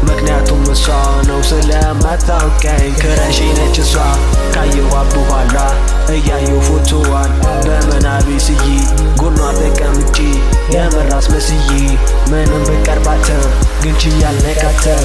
ምክንያቱም እሷ ነው ስለማታውቀኝ ክረሺ ነች እሷ ካየኋት በኋላ እያየሁ ፎቶዋን በመናቤ ስዬ ጎኗ ተቀምጬ የምር አስመስዬ ምንም ብቀርባትም ግን ችዬ አልነካትም